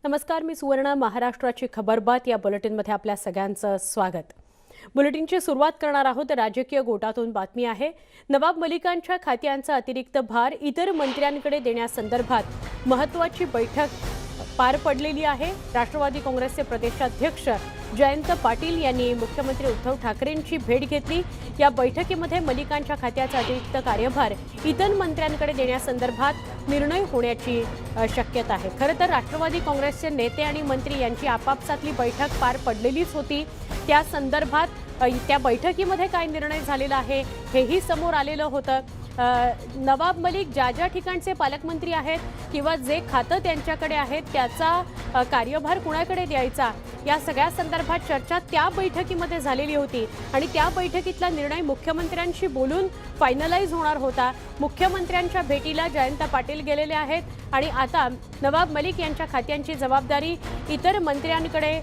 नमस्कार, मी सुवर्ण. महाराष्ट्राची खबरबात या बुलेटिनमध्ये आपल्या सगळ्यांचं स्वागत. बुलेटिनची सुरुवात करणार आहोत राजकीय गोटातून. बातमी आहे, नवाब मलिकांच्या खात्यांचा अतिरिक्त भार इतर मंत्र्यांकडे देण्यासंदर्भात महत्त्वाची बैठक पार पडलेली आहे. राष्ट्रवादी काँग्रेसचे प्रदेशाध्यक्ष जयंत पाटील यांनी मुख्यमंत्री उद्धव ठाकरेंची भेट घेतली. या बैठकीमध्ये मलिकांच्या खात्याचा अतिरिक्त कार्यभार इतर मंत्र्यांकडे देण्यासंदर्भात निर्णय होण्याची शक्यता आहे. खरं तर राष्ट्रवादी काँग्रेसचे नेते आणि मंत्री यांची आपापसातली बैठक पार पडलेलीच होती. त्या संदर्भात त्या बैठकीमध्ये काय निर्णय झालेला आहे हेही समोर आलेलं होतं. नवाब मलिक ज्या ठिकाणचे पालकमंत्री आहेत किंवा जे खातं त्यांच्याकडे आहेत त्याचा कार्यभार कुणाकडे द्यायचा या सगळ्या संदर्भात चर्चा त्या बैठकीमध्ये झालेली होती आणि त्या बैठकीतला निर्णय मुख्यमंत्र्यांशी बोलून फायनलाइज होणार होता. मुख्यमंत्र्यांच्या भेटीला जयंत पाटील गेलेले आहेत आणि आता नवाब मलिक यांच्या खात्यांची जबाबदारी इतर मंत्र्यांकडे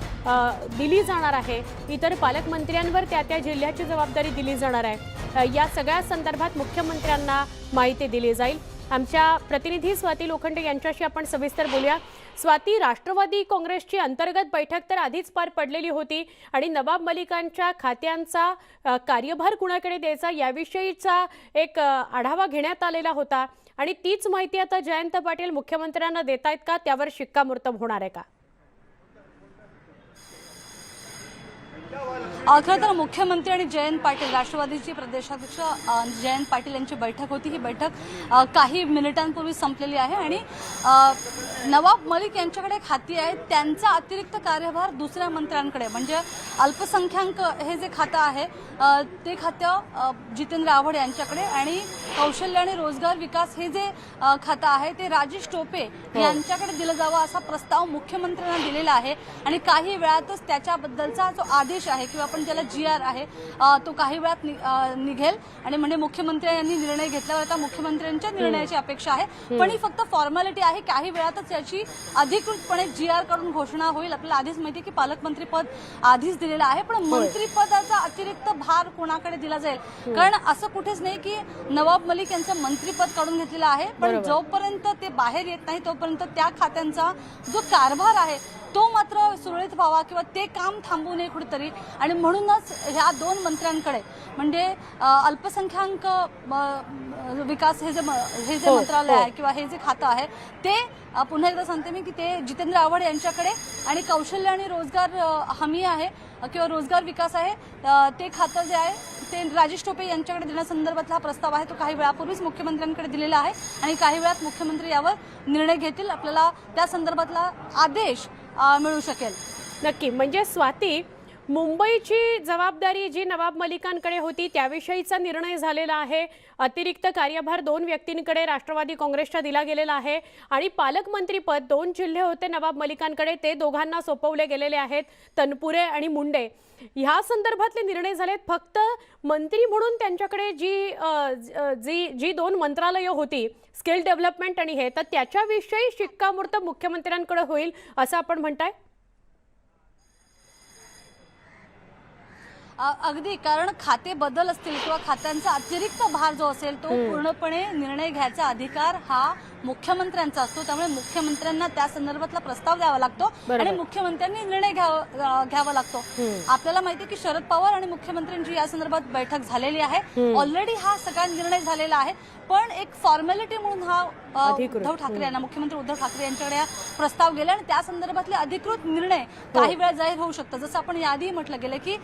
दिली जाणार आहे. इतर पालकमंत्र्यांवर त्या जिल्ह्याची जबाबदारी दिली जाणार आहे. या सगळ्या संदर्भात मुख्यमंत्र्यांना माहिती दिली जाईल. आमच्या प्रतिनिधी स्वाती लोखंडे यांच्याशी आपण सविस्तर बोलूया. स्वाती, राष्ट्रवादी काँग्रेसची अंतर्गत बैठक तर आधीच पार पडलेली होती आणि नवाब मलिकांच्या खात्यांचा कार्यभार कुणाकडे द्यायचा याविषयीचा एक आढावा घेण्यात आलेला होता आणि तीच माहिती आता जयंत पाटील मुख्यमंत्र्यांना देत आहेत का, त्यावर शिक्कामोर्तब होणार आहे का? खरं तर मुख्यमंत्री आणि जयंत पाटील, राष्ट्रवादीचे प्रदेशाध्यक्ष जयंत पाटील यांची बैठक होती. ही बैठक काही मिनिटांपूर्वी संपलेली आहे आणि नवाब मलिक यांच्याकडे खाती आहेत, त्यांचा अतिरिक्त कार्यभार दुसऱ्या मंत्र्यांकडे म्हणजे अल्पसंख्याक हे जे खातं आहे ते खातं जितेंद्र आव्हाड यांच्याकडे आणि कौशल्य आणि रोजगार विकास हे जे खातं आहे ते राजेश टोपे यांच्याकडे दिलं जावं असा प्रस्ताव मुख्यमंत्र्यांना दिलेला आहे आणि काही वेळातच त्याच्याबद्दलचा जो आदेश आहे किंवा आपण ज्याला GR आहे तो काही वेळात निघेल आणि म्हणजे मुख्यमंत्री यांनी निर्णय घेतल्यावर आता मुख्यमंत्र्यांच्या निर्णयाची अपेक्षा आहे. पण ही फक्त फॉर्मॅलिटी आहे. काही वेळातच याची अधिकृतपणे GR कडून घोषणा होईल. आपल्याला आधीच माहिती आहे की पालकमंत्री पद आधीच दिलेलं आहे, पण मंत्रिपदाचा अतिरिक्त भार कोणाकडे दिला जाईल, कारण असं कुठेच नाही की नवाब मलिक यांचं मंत्रिपद काढून घेतलेलं आहे, पण जोपर्यंत ते बाहेर येत नाही तोपर्यंत त्या खात्यांचा जो कारभार आहे तो मात्र सुरळीत व्हावा किंवा ते काम थांबू नये कुठेतरी. आणि म्हणूनच ह्या दोन मंत्र्यांकडे म्हणजे अल्पसंख्याक विकास हे जे मंत्रालय आहे किंवा हे जे खातं आहे ते पुन्हा एकदा सांगते मी की ते जितेंद्र आव्हाड यांच्याकडे आणि कौशल्य आणि रोजगार हमी आहे किंवा रोजगार विकास आहे ते खातं जे आहे ते राजेश टोपे यांच्याकडे देण्यासंदर्भातला हा प्रस्ताव आहे तो काही वेळापूर्वीच मुख्यमंत्र्यांकडे दिलेला आहे आणि काही वेळात मुख्यमंत्री यावर निर्णय घेतील. आपल्याला त्या संदर्भातला आदेश मिळू शकेल. नक्की. म्हणजे स्वाती, मुंबईची जबाबदारी जी नवाब मलिकांकडे होती त्याविषयीचा निर्णय झालेला आहे. अतिरिक्त कार्यभार दोन व्यक्तींकडे राष्ट्रवादी काँग्रेसच्या दिला गेलेला आहे आणि पालकमंत्रीपद 2 जिल्हे होते नवाब मलिकांकडे, ते दोघांना सोपवले गेलेले आहेत, तनपुरे आणि मुंडे. ह्या संदर्भातले निर्णय झालेत. फक्त मंत्री म्हणून त्यांच्याकडे जी 2 मंत्रालय होती, स्किल डेव्हलपमेंट आणि हे, तर त्याच्याविषयी शिक्कामोर्तब मुख्यमंत्र्यांकडे होईल असं आपण म्हणताय? अगदी, कारण खाते बदल असतील किंवा खात्यांचा अतिरिक्त भार जो असेल तो पूर्णपणे निर्णय घ्यायचा अधिकार हा मुख्यमंत्र्यांचा असतो. त्यामुळे मुख्यमंत्र्यांना त्या संदर्भातला प्रस्ताव द्यावा लागतो आणि मुख्यमंत्र्यांनी निर्णय घ्यावा लागतो. आपल्याला माहिती आहे की शरद पवार आणि मुख्यमंत्र्यांची या संदर्भात बैठक झालेली आहे. ऑलरेडी हा सगळा निर्णय झालेला आहे, पण एक फॉर्मॅलिटी म्हणून हा उद्धव ठाकरे यांना, मुख्यमंत्री उद्धव ठाकरे यांच्याकडे प्रस्ताव गेला आणि त्या संदर्भातले अधिकृत निर्णय काही वेळा जाहीर होऊ शकतात. जसं आपण याआधी म्हटलं गेलं की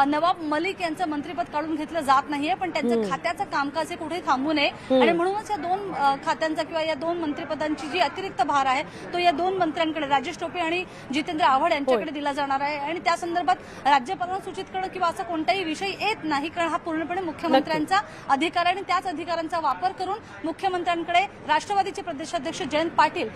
नवाब मलिक यांचं मंत्रिपद काढून घेतलं जात नाहीये, पण त्यांचं खात्याचं कामकाज हे कुठे थांबू नये आणि म्हणूनच या 2 खात्यांचा किंवा या 2 मंत्रिपदांची जी अतिरिक्त भार आहे तो या 2 मंत्र्यांकडे राजेश टोपे आणि जितेंद्र आव्हाड यांच्याकडे दिला जाणार आहे. आणि त्या संदर्भात राज्यपालांना सूचित करणं किंवा असा कोणताही विषय येत नाही, कारण हा पूर्णपणे मुख्यमंत्र्यांचा अधिकार आहे आणि त्याच अधिकारांचा वापर करून मुख्यमंत्र्यांकडे राष्ट्रवादीचे प्रदेशाध्यक्ष जयंत पाटील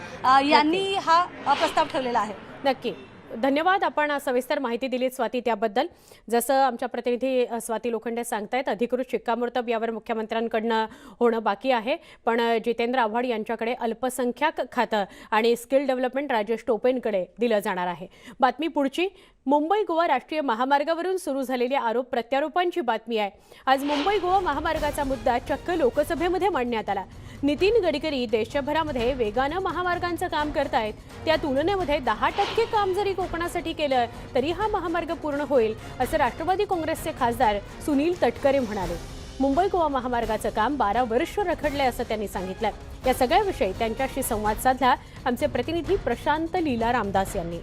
यांनी हा प्रस्ताव ठेवलेला आहे. नक्की. धन्यवाद. आपण सविस्तर माहिती दिली स्वाती त्याबद्दल. जसं आमच्या प्रतिनिधी स्वाती लोखंडे सांगतायत, अधिकृत शिक्कामोर्तब यावर मुख्यमंत्र्यांकडनं होणं बाकी आहे, पण जितेंद्र आव्हाड यांच्याकडे अल्पसंख्याक खातं आणि स्किल डेव्हलपमेंट राजेश टोपेंकडे दिलं जाणार आहे. बातमी पुढची. मुंबई गोवा राष्ट्रीय महामार्गावरून सुरू झालेल्या आरोप प्रत्यारोपांची बातमी आहे. आज मुंबई गोवा महामार्गाचा मुद्दा चक्क लोकसभेमध्ये मांडण्यात आला. नितीन गडकरी देशभरामध्ये वेगानं महामार्गांचं काम करतायत. त्या तुलनेमध्ये 10% काम जरी कोकणासाठी केलं तरी हा महामार्ग पूर्ण होईल, असं राष्ट्रवादी काँग्रेसचे खासदार सुनील तटकरे म्हणाले. मुंबई गोवा महामार्गाचं काम 12 वर्ष रखडलंय असं त्यांनी सांगितलं. या सगळ्याविषयी त्यांच्याशी संवाद साधला आमचे प्रतिनिधी प्रशांत लीला रामदास यांनी.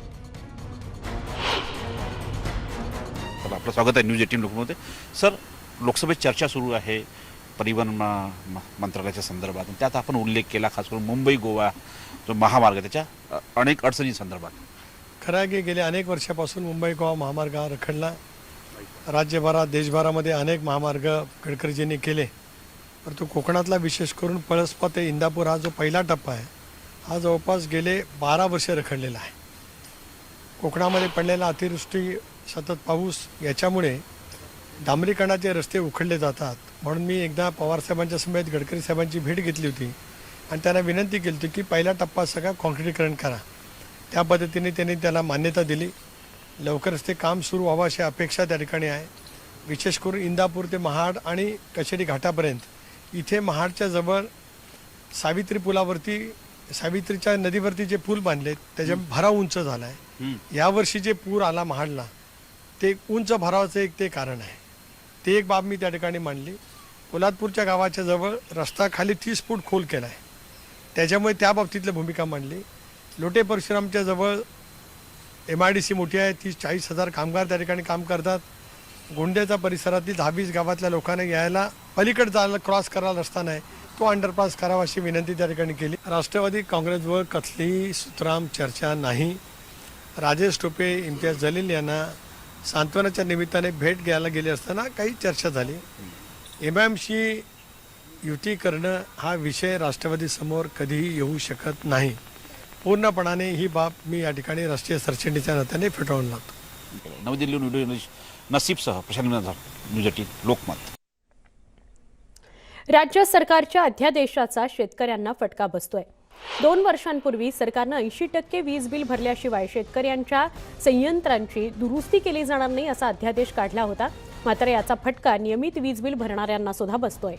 आपलं स्वागत आहे न्यूज 18 लोकमध्ये. सर, लोकसभेत चर्चा सुरू आहे परिवहन मंत्रालयाच्या संदर्भात. त्यात आपण उल्लेख केला खास करून मुंबई गोवा जो महामार्ग त्याच्या अनेक अडचणी संदर्भात. खरं आहे की गेल्या अनेक वर्षापासून मुंबई गोवा महामार्ग हा रखडला. राज्यभरात देशभरामध्ये अनेक महामार्ग गडकरीजींनी केले, परंतु कोकणातला विशेष करून पळसपा ते इंदापूर हा जो पहिला टप्पा आहे हा जवळपास गेले 12 वर्ष रखडलेला आहे. कोकणामध्ये पडलेला अतिवृष्टी, सतत पाऊस याच्यामुळे डांबरीकरणाचे रस्ते उखडले जातात. म्हणून मी एकदा पवारसाहेबांच्या समेत गडकरी साहेबांची भेट घेतली होती आणि त्यांना विनंती केली होती की पहिला टप्पा सगळा काँक्रिटीकरण करा. त्या पद्धतीने त्यांनी त्याला मान्यता दिली. लवकरच ते काम सुरू व्हावं अशी अपेक्षा त्या ठिकाणी आहे. विशेष करून इंदापूर ते महाड आणि कशेरी घाटापर्यंत इथे महाडच्या जवळ सावित्री पुलावरती, सावित्रीच्या नदीवरती जे पूल बांधले त्याच्या भराव उंच झाला आहे. यावर्षी जे पूर आला महाडला ते उंच भरावाचं एक ते कारण आहे. ते एक बाब मी त्या ठिकाणी मांडली. पोलादपूरच्या गावाच्या जवळ रस्ता खाली 30 फूट खोल केला आहे, त्याच्यामुळे त्या बाबतीतली भूमिका मांडली. लोटे परशुरामच्या जवळ MIDC मोठी आहे, 30-40 हजार कामगार त्या ठिकाणी काम करतात. गोंड्याचा परिसरातील 10-20 गावातल्या लोकांना यायला पलीकडे जायला क्रॉस करायला रस्ता नाही, तो अंडरपास करावा अशी विनंती त्या ठिकाणी केली. राष्ट्रवादी काँग्रेसवर कसलीही सुतराम चर्चा नाही. राजेश टोपे, इम्तियाज जलील यांना सांत्वनाच्या निमित्ताने भेट घ्यायला गेले असताना काही चर्चा झाली. MIMशी युती करणं हा विषय राष्ट्रवादीसमोर कधीही येऊ शकत नाही. पूर्णपणाने ही बाब मी या ठिकाणी राष्ट्रीय सरचिटणीच्या नात्याने फेटाळून लावतो. नवी दिल्लीहून व्हिडिओ नसीबसह प्रशांत न्यूज 18 लोकमत. राज्य सरकारच्या अध्यादेशाचा शेतकऱ्यांना फटका बसतोय. 2 वर्षांपूर्वी सरकारनं 80% वीज बिल भरल्याशिवाय शेतकऱ्यांच्या संयंत्रांची दुरुस्ती केली जाणार नाही असा अध्यादेश काढला होता. मात्र याचा फटका नियमित वीज बिल भरणाऱ्यांना सुद्धा बसतोय.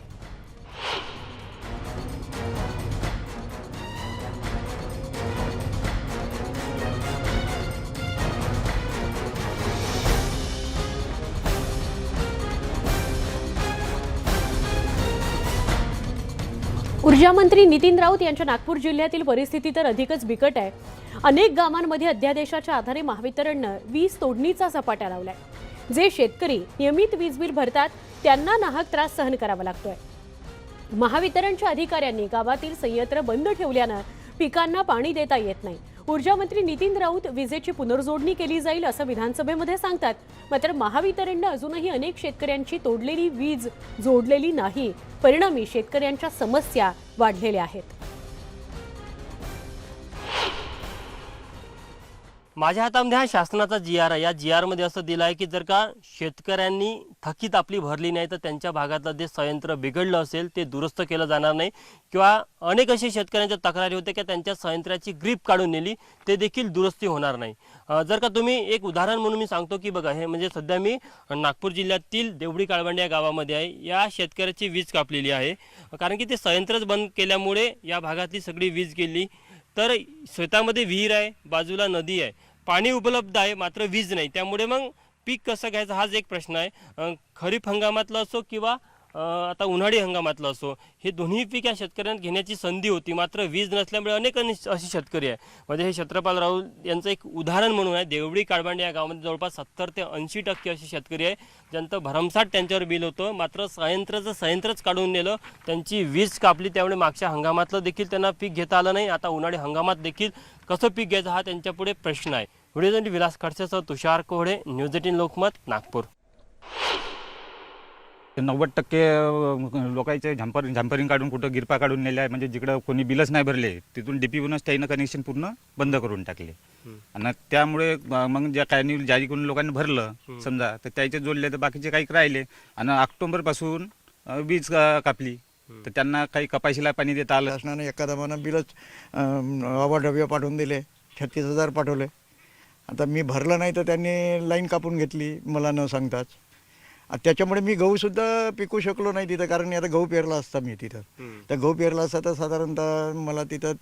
ऊर्जा मंत्री नितीन राऊत यांच्या नागपूर जिल्ह्यातील परिस्थिती तर अधिकच बिकट आहे. अनेक गावांमध्ये अध्यादेशाच्या आधारे महावितरणनं वीज तोडणीचा सपाटा लावलाय. जे शेतकरी नियमित वीज बिल भरतात त्यांना नाहक त्रास सहन करावा लागतोय. महावितरणच्या अधिकाऱ्यांनी गावातील संयंत्र बंद ठेवल्यानं पिकांना पाणी देता येत नाही. ऊर्जा मंत्री नितीन राऊत विजेची पुनर्जोडणी केली जाईल असं विधानसभेमध्ये सांगतात. मात्र महावितरणनं अजूनही अनेक शेतकऱ्यांची तोडलेली वीज जोडलेली नाही. परिणामी शेतकऱ्यांच्या समस्या वाढलेल्या आहेत. माझ्या हातामध्ये हा शासनाचा GR आहे. या GR मध्ये असं दिलं आहे की जर का शेतकऱ्यांनी थकीत आपली भरली नाही तर त्यांच्या भागातलं जे संयंत्र बिघडलं असेल ते दुरुस्त केलं जाणार नाही. किंवा अनेक असे शेतकऱ्यांच्या तक्रारी होते की त्यांच्या संयंत्राची ग्रीप काढून नेली, ते देखील दुरुस्ती होणार नाही. जर का तुम्ही एक उदाहरण म्हणून मी सांगतो की बघा, हे म्हणजे सध्या मी नागपूर जिल्ह्यातील देवडी काळवंडी या गावामध्ये आहे. या शेतकऱ्याची वीज कापलेली आहे कारण की ते संयंत्रच बंद केल्यामुळे या भागातली सगळी वीज गेली. तर शेतामध्ये विहीर आहे, बाजूला नदी आहे, पाणी उपलब्ध आहे, मात्र वीज नाही. त्यामुळे मग पीक कसं घ्यायचं हाच एक प्रश्न आहे. खरीप हंगामातलं असो किंवा आता उन्हाळी हंगामातलं असो, हे दोन्ही पीक या शेतकऱ्यांना घेण्याची संधी होती, मात्र वीज नसल्यामुळे अनेक अशी शेतकरी आहे. म्हणजे हे छत्रपाल राऊत यांचं एक उदाहरण म्हणून आहे. देवडी काळबांडे या गावामध्ये जवळपास 70 ते 80% अशी शेतकरी आहे ज्यांचं भरमसाठ त्यांच्यावर बिल होतं, मात्र संयंत्रच काढून नेलं, त्यांची वीज कापली. त्यामुळे मागच्या हंगामातलं देखील त्यांना पीक घेता आलं नाही. आता उन्हाळी हंगामात देखील कसं पीक घ्यायचं हा त्यांच्यापुढे प्रश्न आहे. व्हिडिओसाठी विलास खडसेसह तुषार कोहडे, न्यूज 18 लोकमत, नागपूर. 90% लोकांचे झंपरिंग काढून कुठं गिरपा काढून नेले आहे. म्हणजे जिकडं कोणी बिलच नाही भरले तिथून DP त्यानं कनेक्शन पूर्ण बंद करून टाकले. आणि त्यामुळे मग ज्या काही जारी करून लोकांनी भरलं समजा, तर त्याचे जोडले तर बाकीचे काही राहिले. आणि ऑक्टोबरपासून वीज कापली तर त्यांना काही कपाशीला पाणी देता आलं. शासनाने एकादमानं बिलच अवाढव्य पाठवून दिले, 36,000 पाठवले. आता मी भरलं नाही तर त्यांनी लाईन कापून घेतली मला न सांगताच. त्याच्यामुळे मी गहूसुद्धा पिकू शकलो नाही तिथं, कारण आता गहू पेरला असता मी तिथं. तर गहू पेरला असता तर साधारणतः मला तिथं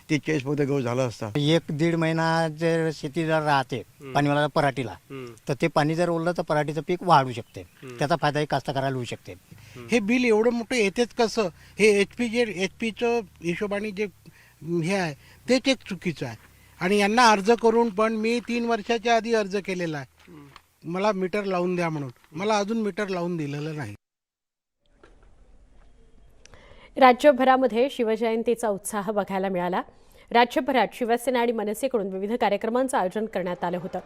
40-40 गहू झाला असता. 1-1.5 महिना जर शेती जर राहते पाणीवाला पराठीला, तर ते पाणी जर ओरलं तर पराठीचं पीक वाढू शकते. त्याचा फायदाही कास्तकाराला होऊ शकते. हे बिल एवढं मोठं येतेच कसं? हे एचपीचं हिशोबाने जे हे आहे तेच एक चुकीचं आहे. आणि यांना अर्ज करून पण मी 3 वर्षाच्या आधी अर्ज केलेला आहे, मला मीटर लावून द्या म्हणून. मला अजून मीटर लावून दिलेलं नाही. राज्यभरामध्ये शिवजयंतीचा उत्साह बघायला मिळाला. राज्यभरात शिवसेना आणि मनसेकडून विविध कार्यक्रमांचं आयोजन करण्यात आलं होतं.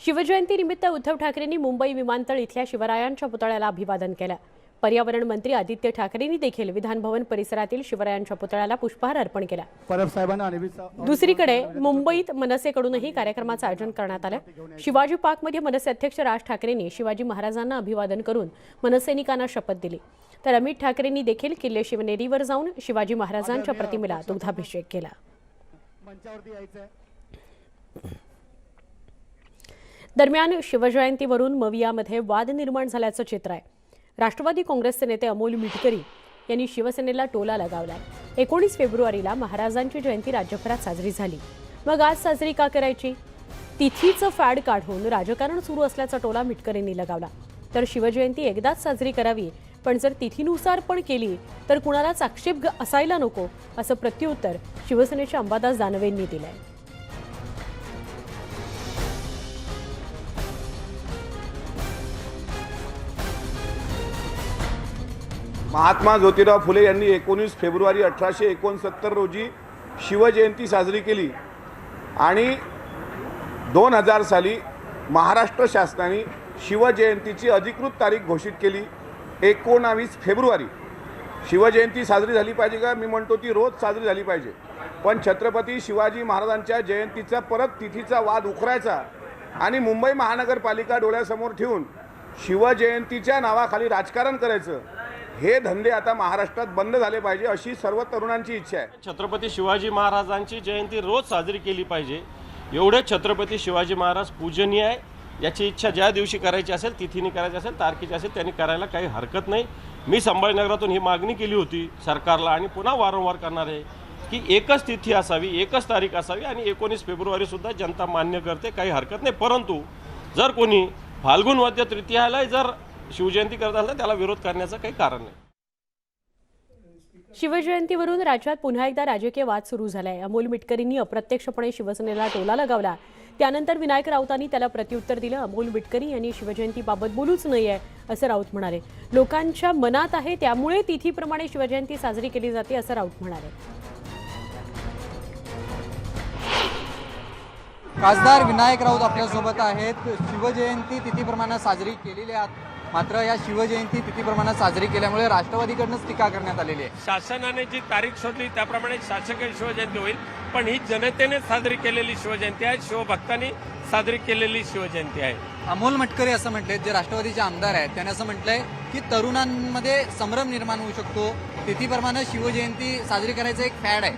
शिवजयंतीनिमित्त उद्धव ठाकरेंनी मुंबई विमानतळ इथल्या शिवरायांच्या पुतळ्याला अभिवादन केलं. पर्यावरण मंत्री आदित्य ठाकरेंनी देखील विधान भवन परिसरातील शिवरायांच्या पुतळ्याला पुष्पहार अर्पण केला. दुसरीकडे मुंबईत मनसेकडूनही कार्यक्रमाचं आयोजन करण्यात आलं. शिवाजी पार्कमध्ये मनसे अध्यक्ष राज ठाकरेंनी शिवाजी महाराजांना अभिवादन करून मनसैनिकांना शपथ दिली. तर अमित ठाकरेंनी देखील किल्ले शिवनेरीवर जाऊन शिवाजी महाराजांच्या प्रतिमेला दुग्धाभिषेक केला. दरम्यान शिवजयंतीवरून मवियामध्ये वाद निर्माण झाल्याचं चित्र आहे. राष्ट्रवादी काँग्रेसचे नेते अमोल मिटकरी यांनी शिवसेनेला टोला लगावला. 19 फेब्रुवारीला महाराजांची जयंती राज्यभरात साजरी झाली, मग आज साजरी का करायची? तिथीचं फॅड काढून राजकारण सुरू असल्याचा टोला मिटकरींनी लगावला. तर शिवजयंती एकदाच साजरी करावी, पण जर तिथीनुसार पण केली तर कुणालाच आक्षेप असायला नको, असं प्रत्युत्तर शिवसेनेच्या अंबादास दानवेंनी दिलंय. महात्मा ज्योतिराव फुले यांनी 19 फेब्रुवारी 1869 रोजी शिवजयंती साजरी केली आणि 2000 साली महाराष्ट्र शासनाने शिवजयंतीची अधिकृत तारीख घोषित केली 19 फेब्रुवारी. शिवजयंती साजरी झाली पाहिजे का? मी म्हणतो ती रोज साजरी झाली पाहिजे, पण छत्रपती शिवाजी महाराजांच्या जयंतीचा परत तिथीचा वाद उखरायचा आणि मुंबई महानगरपालिका डोळ्यासमोर ठेवून शिवजयंतीच्या नावाखाली राजकारण करायचं, हे धंदे आता महाराष्ट्रात बंद झाले पाहिजे अशी सर्व तरुणांची इच्छा आहे. छत्रपती शिवाजी महाराजांची जयंती रोज साजरी केली पाहिजे, एवढे छत्रपती शिवाजी महाराज पूजनीय आहे. याची इच्छा ज्या दिवशी करायची असेल, तिथीने करायची असेल, तारखेची असेल, त्यांनी करायला काही हरकत नाही. मी संभाजीनगरातून ही मागणी केली होती सरकारला आणि पुन्हा वारंवार करणार आहे की एकच तिथी असावी, एकच तारीख असावी आणि 19 फेब्रुवारीसुद्धा जनता मान्य करते, काही हरकत नाही. परंतु जर कोणी फाल्गुन वद्य तृतीयाला जर शिवजयंती करत असेल तर त्याला विरोध करण्याचं काही कारण नाही. शिवजयंतीवरून राज्यात पुन्हा एकदा राजकीय वाद सुरू झालाय. अमोल मिटकरींनी अप्रत्यक्षपणे शिवसेनेला टोला लगावला. त्यानंतर विनायक राऊतांनी त्याला प्रत्युत्तर दिलं. अमोल मिटकरी यांनी शिवजयंतीबाबत बोलूच नाहीये असं राऊत म्हणाले. लोकांच्या मनात आहे त्यामुळे तिथीप्रमाणे शिवजयंती साजरी केली जाते असं राऊत म्हणाले. खासदार विनायक राऊत आपल्यासोबत आहेत. शिवजयंती तिथीप्रमाणे साजरी केलेली आहे, मात्र या शिवजयंती तिथीप्रमाणे साजरी केल्यामुळे राष्ट्रवादीकडूनच टीका करण्यात आलेली आहे. शासनाने जी तारीख शोधली त्याप्रमाणे शासकीय शिवजयंती होईल, पण ही जनतेने साजरी केलेली शिवजयंती आहे, शिवभक्तांनी साजरी केलेली शिवजयंती आहे. अमोल मटकरे असं म्हटले, जे राष्ट्रवादीचे आमदार आहेत, त्यांनी असं म्हटलंय की तरुणांमध्ये संभ्रम निर्माण होऊ शकतो, तिथीप्रमाणे शिवजयंती साजरी करायचं एक फॅड आहे.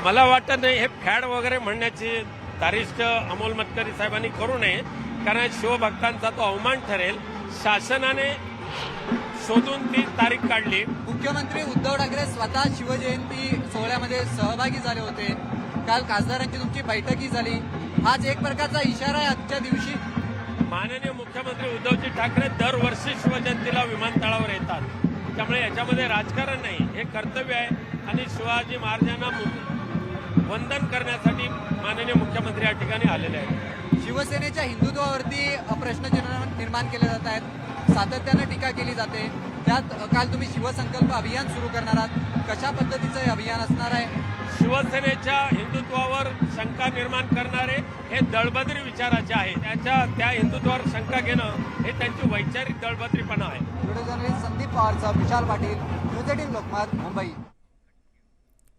मला वाटत नाही हे फॅड वगैरे म्हणण्याची तारीख अमोल मतकरी साहेबांनी करू नये, कारण शिवभक्तांचा तो अवमान ठरेल. शासनाने शोधून ती तारीख काढली. मुख्यमंत्री उद्धव ठाकरे स्वतः शिवजयंती सोहळ्यामध्ये सहभागी झाले होते. काल खासदारांची तुमची बैठकही झाली. हाच एक प्रकारचा इशारा आहे आजच्या दिवशी. माननीय मुख्यमंत्री उद्धवजी ठाकरे दरवर्षी शिवजयंतीला विमानतळावर येतात, त्यामुळे याच्यामध्ये राजकारण नाही, हे कर्तव्य आहे आणि शिवाजी महाराजांना वंदन करण्यासाठी माननीय मुख्यमंत्री या ठिकाणी आलेले आहेत. शिवसेनेच्या हिंदुत्वावरती प्रश्न निर्माण केले जात आहेत, सातत्यानं टीका केली जाते. त्यात काल तुम्ही शिवसंकल्प अभियान सुरू करणार आहात, कशा पद्धतीचं हे अभियान असणार आहे? शिवसेनेच्या हिंदुत्वावर शंका निर्माण करणारे हे दळबद्री विचाराचे आहे. त्या हिंदुत्वावर शंका घेणं हे त्यांची वैचारिक दळबद्रीपणा आहे. Video journalist Sandeep पवारचा Vishal Patil, news 18 Lokmat, Mumbai.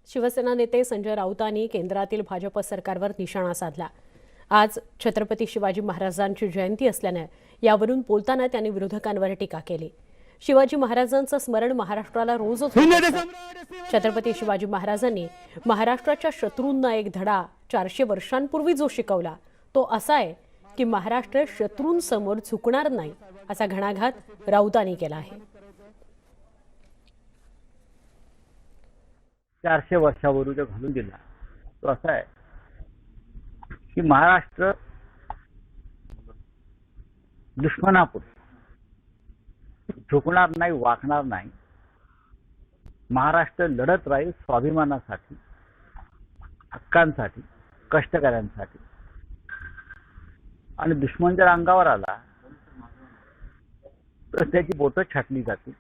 Shiv Sena नेते संजय राऊतांनी केंद्रातील भाजप सरकारवर निशाणा साधला. आज छत्रपती शिवाजी महाराजांची जयंती असल्यानं यावरून बोलताना त्यांनी विरोधकांवर टीका केली. शिवाजी महाराजांचं स्मरण महाराष्ट्राला रोजच होत असतं. छत्रपती शिवाजी महाराजांनी महाराष्ट्राच्या शत्रूंना एक धडा 400 वर्षांपूर्वी जो शिकवला तो असा आहे की महाराष्ट्र शत्रूंसमोर झुकणार नाही असा घणाघात राऊतांनी केला आहे. 400 वर्षावरून जो घालून दिला तो असा आहे की महाराष्ट्र दुश्मनापुढे झुकणार नाही, वाकणार नाही. महाराष्ट्र लढत राहील स्वाभिमानासाठी, हक्कांसाठी, कष्टकऱ्यांसाठी. आणि दुश्मन जर अंगावर आला तर त्याची बोटं छाटली जातील.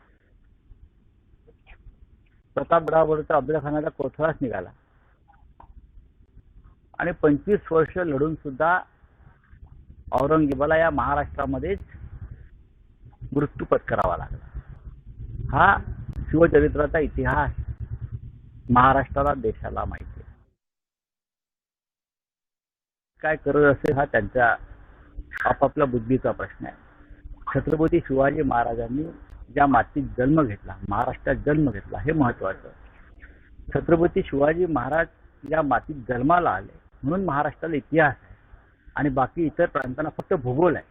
प्रतापगडावरचा अफजलखानाचा कोथळाच निघाला आणि 25 वर्ष लढून सुद्धा औरंगजेबाला या महाराष्ट्रामध्येच मृत्यू पत्करावा लागला. हा शिवचरित्राचा इतिहास महाराष्ट्राला, देशाला माहिती आहे. काय करत असेल हा त्यांच्या आपापल्या बुद्धीचा प्रश्न आहे. छत्रपती शिवाजी महाराजांनी ज्या मातीत जन्म घेतला, महाराष्ट्रात जन्म घेतला, हे महत्वाचं. छत्रपती शिवाजी महाराज या मातीत जन्माला आले म्हणून महाराष्ट्राला इतिहास आहे आणि बाकी इतर प्रांतांना फक्त भूगोल आहे.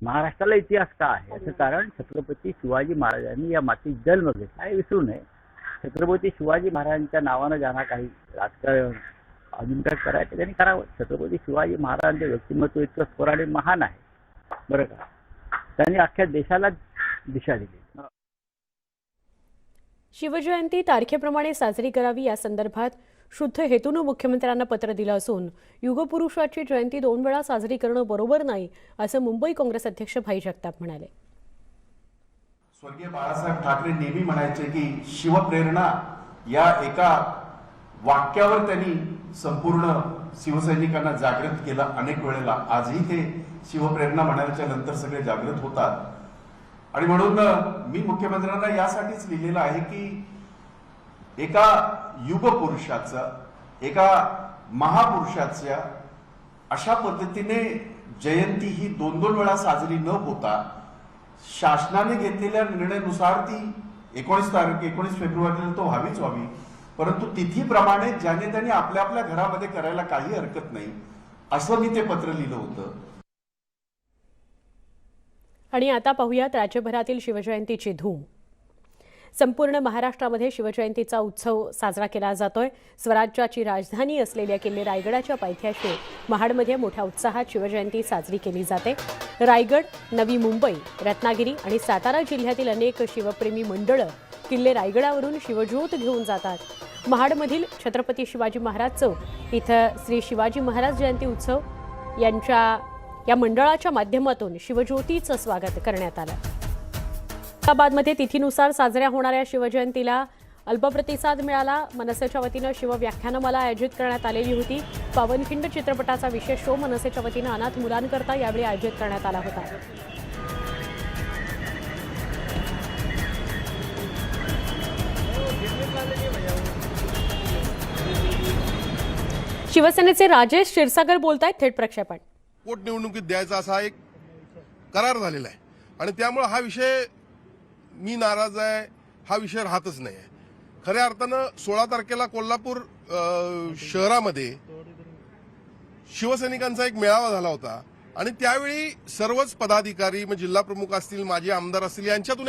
महाराष्ट्राला इतिहास का आहे याचं कारण छत्रपती शिवाजी महाराजांनी या मातीत जन्म घेतला हे विसरू नये. छत्रपती शिवाजी महाराजांच्या नावानं ज्यांना काही राजकारण अजून काय करायचं त्यांनी करावं. छत्रपती शिवाजी महाराजांचे व्यक्तिमत्व इतकं स्फोर आणि महान आहे बरं का. त्यांनी अख्ख्या देशाला दिशा दिली. शिवजयंती तारखेप्रमाणे साजरी करावी या संदर्भात शुद्ध हेतूनं मुख्यमंत्र्यांना पत्र दिलं असून युगपुरुषाची जयंती 2 वेळा साजरी करणं बरोबर नाही असं मुंबई काँग्रेस अध्यक्ष भाई जगताप म्हणाले. स्वर्गीय बाळासाहेब ठाकरे नेहमी म्हणायचे की शिवप्रेरणा या एका वाक्यावर त्यांनी संपूर्ण शिवसैनिकांना जागृत केलं अनेक वेळेला. आजही ते शिवप्रेरणा म्हणायच्या नंतर सगळे जागृत होतात. आणि म्हणून मी मुख्यमंत्र्यांना यासाठीच लिहिलेलं आहे की एका युगपुरुषाचं, एका महापुरुषाच्या अशा पद्धतीने जयंती ही 2-2 वेळा साजरी न होता शासनाने घेतलेल्या निर्णयानुसार ती 19 फेब्रुवारीला तो व्हावीच व्हावी. परंतु तिथीप्रमाणे ज्याने त्यांनी आपल्या आपल्या घरामध्ये करायला काही हरकत नाही असं मी ते पत्र लिहिलं होतं. आणि आता पाहूयात राज्यभरातील शिवजयंतीची धूम. संपूर्ण महाराष्ट्रामध्ये शिवजयंतीचा उत्सव साजरा केला जातोय. स्वराज्याची राजधानी असलेल्या किल्ले रायगडाच्या पायथ्याशी महाडमध्ये मोठ्या उत्साहात शिवजयंती साजरी केली जाते. रायगड, नवी मुंबई, रत्नागिरी आणि सातारा जिल्ह्यातील अनेक शिवप्रेमी मंडळं किल्ले रायगडावरून शिवज्योत घेऊन जातात. महाडमधील छत्रपती शिवाजी महाराज चौक इथं श्री शिवाजी महाराज जयंती उत्सव या मंडळाच्या माध्यमातून शिवज्योतीचं स्वागत करण्यात आलं. औरंगाबादमध्ये तिथीनुसार साजऱ्या होणाऱ्या शिवजयंतीला अल्प प्रतिसाद मिळाला. मनसेच्या वतीनं शिवव्याख्यानमाला आयोजित करण्यात आलेली होती. पावनखिंड चित्रपटाचा विशेष शो मनसेच्या वतीनं अनाथ मुलांकरता यावेळी आयोजित करण्यात आला होता. शिवसेनेचे राजेश क्षीरसागर बोलतायत. थेट प्रक्षेपण. पोटनिवडणुकीत द्यायचा असा एक करार झालेला आहे आणि त्यामुळे हा विषय मी नाराज आहे हा विषय राहतच नाही. खऱ्या अर्थानं 16 तारखेला कोल्हापूर शहरामध्ये शिवसैनिकांचा एक मेळावा झाला होता आणि त्यावेळी सर्वच पदाधिकारी म्हणजे जिल्हा प्रमुख असतील, माजी आमदार असतील यांच्यातून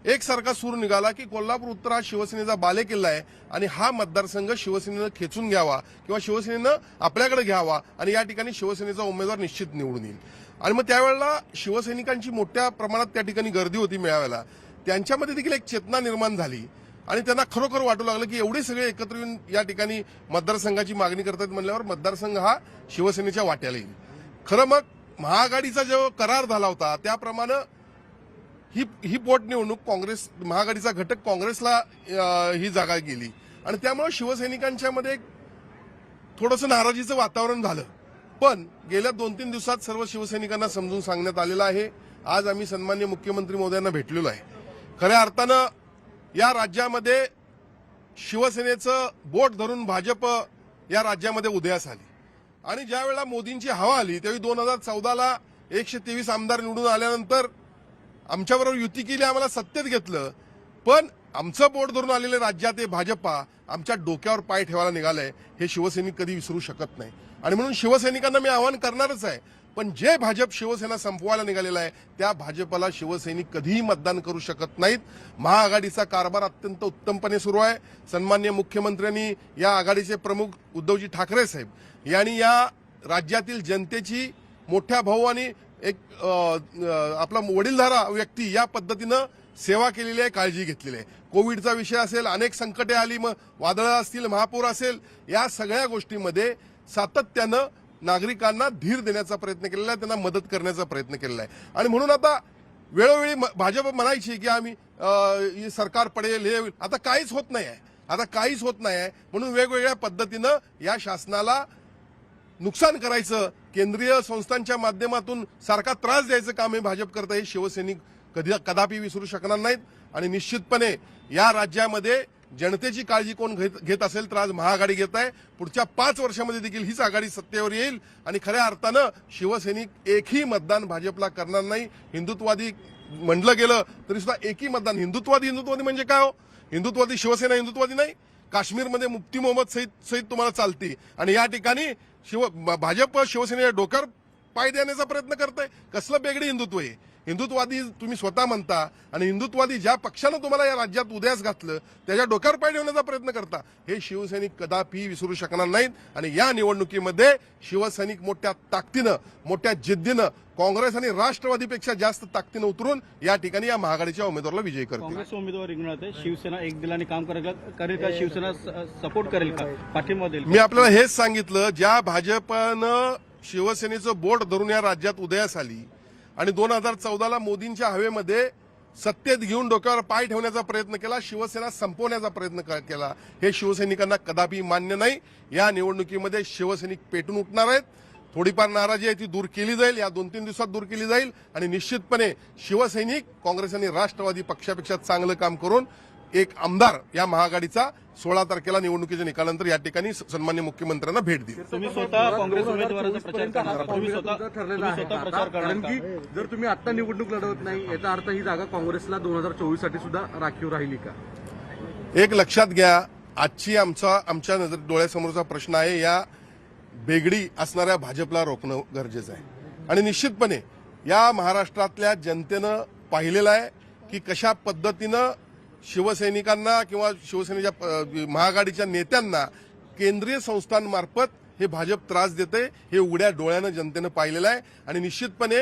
एकसारखा सूर निघाला की कोल्हापूर उत्तर हा शिवसेनेचा बालेकिल्ला आहे आणि हा मतदारसंघ शिवसेनेनं खेचून घ्यावा किंवा शिवसेनेनं आपल्याकडे घ्यावा आणि या ठिकाणी शिवसेनेचा उमेदवार निश्चित निवडून येईल. आणि मग त्यावेळेला शिवसैनिकांची मोठ्या प्रमाणात त्या ठिकाणी गर्दी होती मेळाव्याला. त्यांच्यामध्ये देखील एक चेतना निर्माण झाली आणि त्यांना खरोखर वाटू लागलं की एवढे सगळे एकत्र येऊन या ठिकाणी मतदारसंघाची मागणी करतात म्हणल्यावर मतदारसंघ हा शिवसेनेच्या वाट्याला येईल. खरं मग महाआघाडीचा जो करार झाला होता त्याप्रमाणे ही पोटनिवडणूक काँग्रेस महाआघाडीचा घटक काँग्रेसला ही जागा गेली आणि त्यामुळे शिवसैनिकांच्या मध्ये थोडंसं नाराजीचं वातावरण झालं. पण गेल्या 2-3 दिवसात सर्व शिवसैनिकांना समजून सांगण्यात आलेलं आहे. आज आम्ही सन्माननीय मुख्यमंत्री महोदयांना भेटलेलो आहे. खऱ्या अर्थानं या राज्यामध्ये शिवसेनेचं बोट धरून भाजप या राज्यामध्ये उदयास आली आणि ज्या वेळेला मोदींची हवा आली त्यावेळी 2014ला 123 आमदार निवडून आल्यानंतर आमच्याबरोबर युती केली, आम्हाला सत्तेत घेतलं. पण आमचं बोट धरून आलेले राज्यात हे भाजपा आमच्या डोक्यावर पाय ठेवायला निघालंय हे शिवसैनिक कधी विसरू शकत नाही. आणि म्हणून शिवसैनिकांना मी आवाहन करणारच आहे, पण जे भाजप शिवसेना संपवायला निघालेला आहे त्या भाजपला शिवसैनिक कधीही मतदान करू शकत नाहीत. महाआघाडीचा कारभार अत्यंत उत्तमपणे सुरू आहे. सन्माननीय मुख्यमंत्र्यांनी, या आघाडीचे प्रमुख उद्धवजी ठाकरे साहेब यांनी या राज्यातील जनतेची मोठ्या भाऊ आणि एक आपला वडीलधारा व्यक्ती या पद्धतीनं सेवा केलेली आहे, काळजी घेतलेली आहे. कोविडचा विषय असेल, अनेक संकटे आली, मग वादळं असतील, महापूर असेल, या सगळ्या गोष्टीमध्ये सातत्यानं नागरिकांना धीर देण्याचा प्रयत्न केलेला आहे, त्यांना मदत करण्याचा प्रयत्न केलेला आहे. आणि म्हणून आता वेळोवेळी भाजप म्हणायची की आम्ही सरकार पडेल, हे होईल. आता काहीच होत नाही आहे, आता काहीच होत नाही आहे. म्हणून वेगवेगळ्या पद्धतीनं या शासनाला नुकसान करायचं, केंद्रीय संस्थांच्या माध्यमातून सारखा त्रास द्यायचं काम हे भाजप करतं. हे शिवसैनिक कदापि विसरू शकणार नाहीत. आणि निश्चितपणे या राज्यामध्ये जनतेची काळजी कोण घेत असेल तर आज महाआघाडी घेत आहे. पुढच्या 5 वर्षामध्ये देखील हीच आघाडी सत्तेवर येईल आणि खऱ्या अर्थानं शिवसैनिक एकही मतदान भाजपला करणार नाही. हिंदुत्ववादी म्हटलं गेलं तरी सुद्धा एकही मतदान हिंदुत्ववादी म्हणजे काय हो? हिंदुत्ववादी शिवसेना हिंदुत्ववादी नाही. काश्मीरमध्ये मुफ्ती मोहम्मद सईद तुम्हाला चालती आणि या ठिकाणी भाजप शिवसेनेच्या डोक्यावर पाय देण्याचा प्रयत्न करताय. कसलं बेगडी हिंदुत्व आहे? हिंदुत्ववादी तुम्ही स्वतः म्हणता आणि हिंदुत्ववादी ज्या पक्षानं तुम्हाला या राज्यात उदयास घातलं त्याच्या डोक्यावर पाय ठेवण्याचा प्रयत्न करता. हे शिवसैनिक कदापि विसरू शकणार नाहीत. आणि या निवडणुकीमध्ये शिवसैनिक मोठ्या ताकदीनं, मोठ्या जिद्दीनं काँग्रेस आणि राष्ट्रवादीपेक्षा जास्त ताकदीनं उतरून या ठिकाणी या महाआघाडीच्या उमेदवाराला विजयी करतील. काँग्रेस उमेदवार रिंगणात आहे, शिवसेना एक दिलाने काम करेल का? शिवसेना सपोर्ट करेल का, पाठिंबा देईल? मी आपल्याला हेच सांगितलं, ज्या भाजपनं शिवसेनेचं बोट धरून या राज्यात उदयास आली आणि 2014ला मोदींच्या हवेमध्ये सत्तेत घेऊन डोक्यावर पाय ठेवण्याचा प्रयत्न केला, शिवसेना संपवण्याचा प्रयत्न केला, हे शिवसैनिकांना कदापि मान्य नाही. या निवडणुकीमध्ये शिवसैनिक पेटून उठणार आहेत. थोडीफार नाराजी आहे ती दूर केली जाईल, या 2-3 दिवसात दूर केली जाईल. आणि निश्चितपणे शिवसैनिक काँग्रेस आणि राष्ट्रवादी पक्षापेक्षा चांगलं काम करून एक आमदार या महाआघाडीचा 16 तारखेला निवडणुकीच्या निकालानंतर या ठिकाणी सन्माननीय मुख्यमंत्र्यांना भेट दिली. तुम्ही स्वतः काँग्रेस उमेदवाराचा प्रचार करणार, तुम्ही स्वतः प्रचार करणार की जर तुम्ही आता निवडणूक लढवत नाही याचा अर्थ ही जागा काँग्रेसला 2024 साठी सुद्धा राखीव राहिली का? एक लक्षात घ्या, आजची आमच्या डोळ्यासमोरचा प्रश्न आहे, या बेगडी असणाऱ्या भाजपला रोखणं गरजेचं आहे. आणि निश्चितपणे या महाराष्ट्रातल्या जनतेनं पाहिलेलं आहे की कशा पद्धतीनं शिवसैनिकांना किंवा शिवसेनेच्या महाआघाडीच्या नेत्यांना केंद्रीय संस्थांमार्फत हे भाजप त्रास देते. हे उघड्या डोळ्यानं जनतेनं पाहिलेलं आहे. आणि निश्चितपणे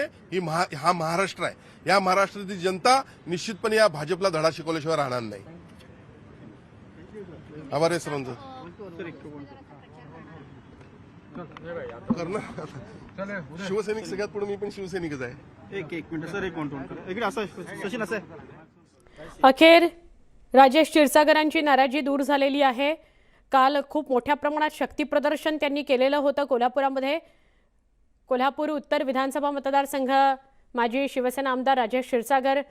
हा महाराष्ट्र आहे, या महाराष्ट्रातील जनता निश्चितपणे या भाजपला धडा शिकवल्याशिवाय राहणार नाही. आभार आहे सर्वांचं. शिवसैनिक सगळ्यात पुढे, मी पण शिवसैनिकच आहे. एक मिनिट सर, एक मिनिट इकडे असं सचिन असं. अखेर राजेश क्षीरसागरांची नाराजी दूर झालेली आहे. काल खूप मोठ्या प्रमाणात शक्ती प्रदर्शन त्यांनी केलेलं होतं कोल्हापुरामध्ये. कोल्हापूर उत्तर विधानसभा मतदारसंघ माजी शिवसेना आमदार राजेश क्षीरसागर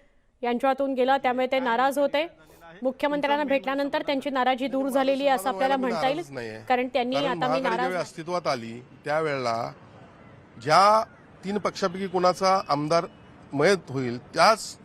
यांच्यातून गेला, त्यामुळे ते नाराज होते. मुख्यमंत्र्यांना भेटल्यानंतर त्यांची नाराजी दूर झालेली आहे असं आपल्याला म्हणता येईल, कारण त्यांनी आता मी नाराज अस्तित्वात आली त्यावेळेला ज्या 3 पक्षापैकी कोणाचा आमदार मयत होईल त्याच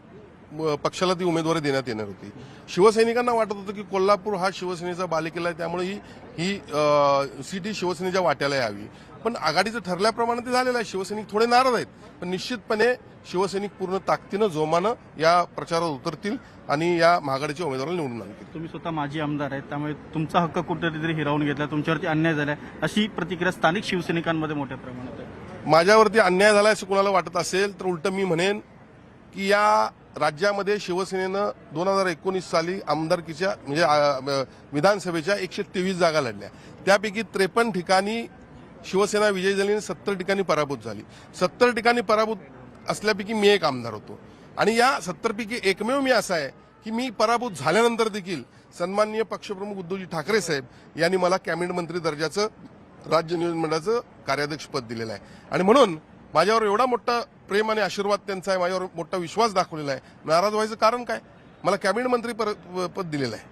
पक्षाला ती उमेदवारी देण्यात येणार होती. शिवसैनिकांना वाटत होतं की कोल्हापूर हा शिवसेनेचा बालेकिल्ला आहे, त्यामुळे ही सीट ही शिवसेनेच्या वाट्याला यावी. पण आघाडीचं ठरल्याप्रमाणे ते झालेलं आहे. शिवसैनिक थोडे नाराज आहेत, पण निश्चितपणे शिवसैनिक पूर्ण ताकदीनं जोमानं या प्रचारात उतरतील आणि या महाआघाडीच्या उमेदवाराला निवडून आणतील. तुम्ही स्वतः माजी आमदार आहेत, त्यामुळे तुमचा हक्क कुठेतरी हिरावून घेतला, तुमच्यावरती अन्याय झालाय अशी प्रतिक्रिया स्थानिक शिवसैनिकांमध्ये मोठ्या प्रमाणात आहे. माझ्यावरती अन्याय झालाय असं कुणाला वाटत असेल तर उलटं मी म्हणेन की या राज्यामध्ये शिवसेनेनं 2019 साली आमदारकीच्या म्हणजे विधानसभेच्या 123 जागा लढल्या. त्यापैकी 53 ठिकाणी शिवसेना विजयी झाली आणि 70 ठिकाणी पराभूत झाली. 70 ठिकाणी पराभूत असल्यापैकी मी एक आमदार होतो. आणि या 70 पैकी एकमेव मी असा आहे की मी पराभूत झाल्यानंतर देखील सन्माननीय पक्षप्रमुख उद्धवजी ठाकरे साहेब यांनी मला कॅबिनेट मंत्री दर्जाचं राज्य नियोजन मंडळाचं कार्याध्यक्षपद दिलेलं आहे. आणि म्हणून माझ्यावर एवढा मोठा प्रेम आणि आशीर्वाद त्यांचा आहे, माझ्यावर मोठा विश्वास दाखवलेला आहे. नाराज व्हायचं कारण काय? मला कॅबिनेट मंत्री पद दिलेलं आहे.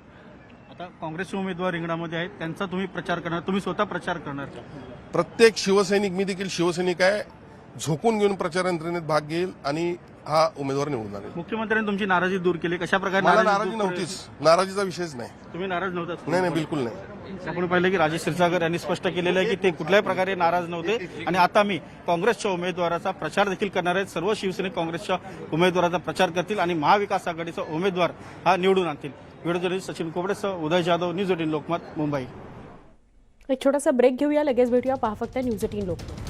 आता काँग्रेस उमेदवार रिंगणामध्ये आहेत, त्यांचा तुम्ही प्रचार करणार, तुम्ही स्वतः प्रचार करणार? प्रत्येक शिवसैनिक, मी देखील शिवसैनिक आहे, झोकून घेऊन प्रचार यंत्रणेत भाग घेईल आणि हा उमेदवार निवडून आणेल. मुख्यमंत्र्यांनी तुमची नाराजी दूर केली, कशा प्रकारे मला नाराजी नाराजी दूर केली? नव्हतीच, नाराजीचा विषयच नाही. तुम्ही नाराज नव्हता? नाही बिलकुल नाही. आपण पाहिलं की राजेश क्षीरसागर यांनी स्पष्ट केलेलं आहे की ते कुठल्याही प्रकारे नाराज नव्हते आणि आता मी काँग्रेसच्या उमेदवाराचा प्रचार देखील करणार आहेत. सर्व शिवसैनिक काँग्रेसच्या उमेदवाराचा प्रचार करतील आणि महाविकास आघाडीचा उमेदवार हा निवडून आणतील. व्हिडिओ जर्नलिस्ट सचिन कोबडेसह उदय जाधव, न्यूज 18 लोकमत, मुंबई. एक छोटासा ब्रेक घेऊया, लगेच भेटूया. पहा फक्त न्यूज 18 लोकमत.